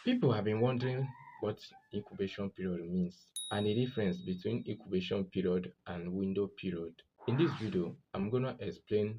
People have been wondering what incubation period means and the difference between incubation period and window period. In this video, I'm going to explain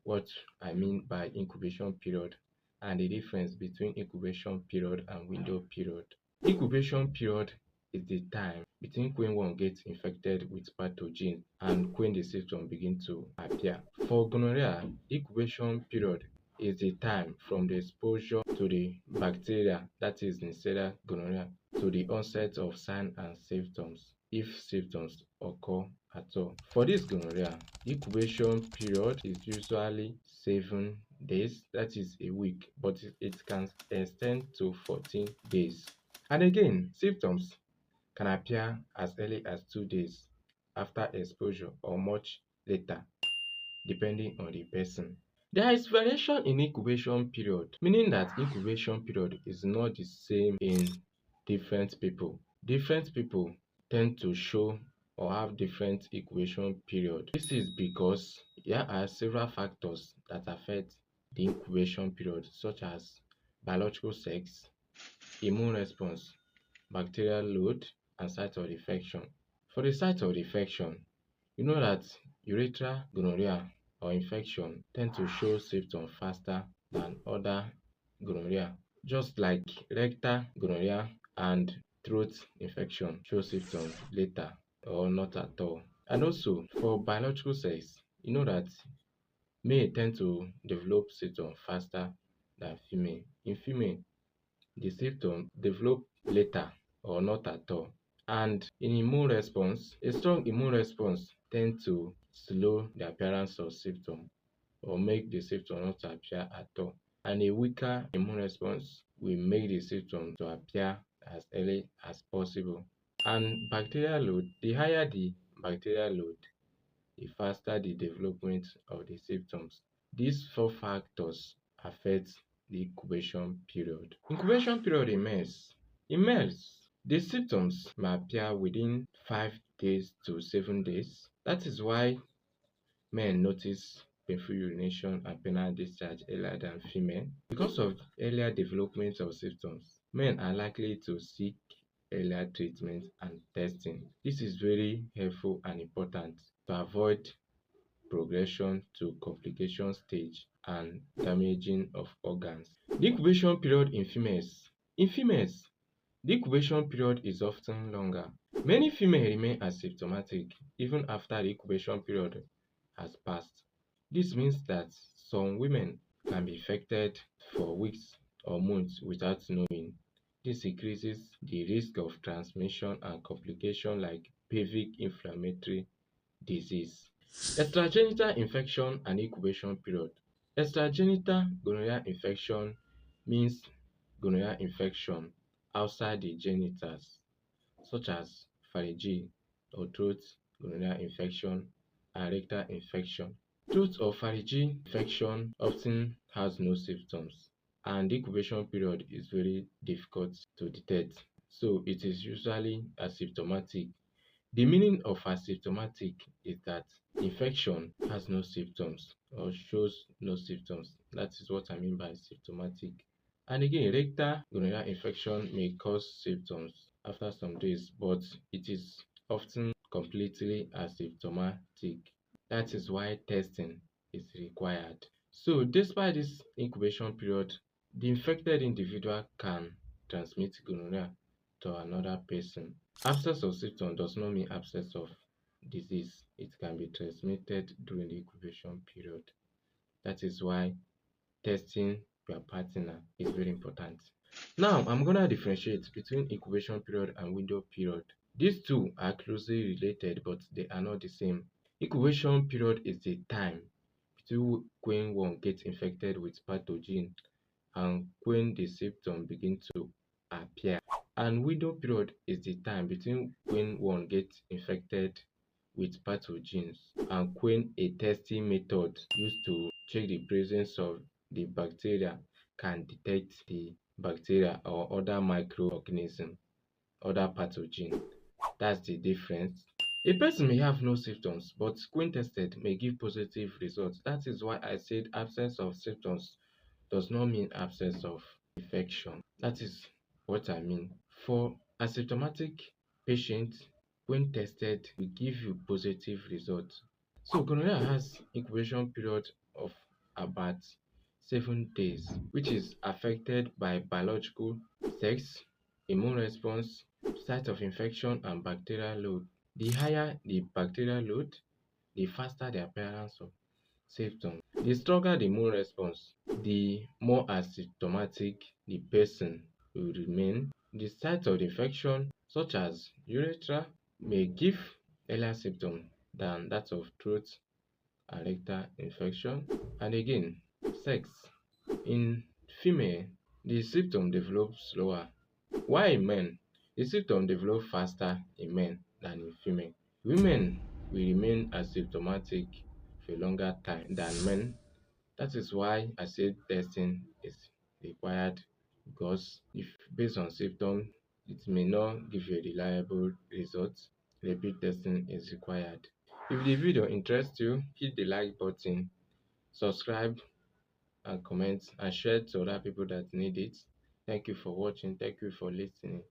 what I mean by incubation period and the difference between incubation period and window period. Incubation period is the time between when one gets infected with pathogen and when the symptoms begin to appear. For gonorrhea, incubation period is the time from the exposure to the bacteria, that is Neisseria gonorrhea, to the onset of signs and symptoms, if symptoms occur at all. For this gonorrhea, incubation period is usually 7 days, that is a week, but it can extend to 14 days. And again, symptoms can appear as early as 2 days after exposure or much later, depending on the person. There is variation in incubation period, meaning that incubation period is not the same in different people. Different people tend to show or have different incubation period. This is because there are several factors that affect the incubation period, such as biological sex, immune response, bacterial load, and site of infection. For the site of infection, you know that urethral gonorrhea or infection tend to show symptoms faster than other gonorrhea, just like rectal gonorrhea and throat infection show symptoms later or not at all. And also for biological sex, you know that male tend to develop symptoms faster than female. In female, the symptoms develop later or not at all. And in immune response, a strong immune response tends to slow the appearance of symptoms or make the symptom not appear at all. And a weaker immune response will make the symptom to appear as early as possible. And bacterial load, the higher the bacterial load, the faster the development of the symptoms. These 4 factors affect the incubation period. Incubation period in males. In males, the symptoms may appear within 5 days to 7 days. That is why men notice painful urination and penile discharge earlier than female. Because of earlier development of symptoms, men are likely to seek earlier treatment and testing. This is very helpful and important to avoid progression to complication stage and damaging of organs. The incubation period in females. In females, the incubation period is often longer. Many females remain asymptomatic even after the incubation period has passed. This means that some women can be infected for weeks or months without knowing. This increases the risk of transmission and complication like pelvic inflammatory disease. Extragenital infection and incubation period. Extragenital gonorrhea infection means gonorrhea infection outside the genitals, such as pharyngeal or throat gonorrhea infection and rectal infection. Throat or pharyngeal infection often has no symptoms, and the incubation period is very difficult to detect, so it is usually asymptomatic. The meaning of asymptomatic is that infection has no symptoms or shows no symptoms. That is what I mean by symptomatic. And again, rectal gonorrhea infection may cause symptoms after some days, but it is often completely asymptomatic. That is why testing is required. So, despite this incubation period, the infected individual can transmit gonorrhea to another person. Absence of symptoms does not mean absence of disease. It can be transmitted during the incubation period. That is why testing your partner is very important. Now, I'm going to differentiate between incubation period and window period. These two are closely related, but they are not the same. Incubation period is the time between when one gets infected with pathogen and when the symptoms begin to appear. And window period is the time between when one gets infected with pathogens and when a testing method used to check the presence of the bacteria can detect the bacteria or other microorganisms, other pathogen. That's the difference. A person may have no symptoms, but when tested may give positive results. That is why I said absence of symptoms does not mean absence of infection. That is what I mean. For asymptomatic patients, when tested, will give you positive results. So gonorrhea has incubation period of about 7 days, which is affected by biological, sex, immune response, site of infection, and bacterial load. The higher the bacterial load, the faster the appearance of symptoms. The stronger the immune response, the more asymptomatic the person will remain. The site of the infection, such as urethra, may give earlier symptoms than that of throat and rectal infection. And again, sex. In female, the symptom develops slower, while in men, the symptom develop faster in men than in female. Women will remain asymptomatic for a longer time than men. That is why I said testing is required, because if based on symptoms, it may not give you a reliable result. Repeat testing is required. If the video interests you, hit the like button, subscribe and comment and share to other people that need it. Thank you for watching. Thank you for listening.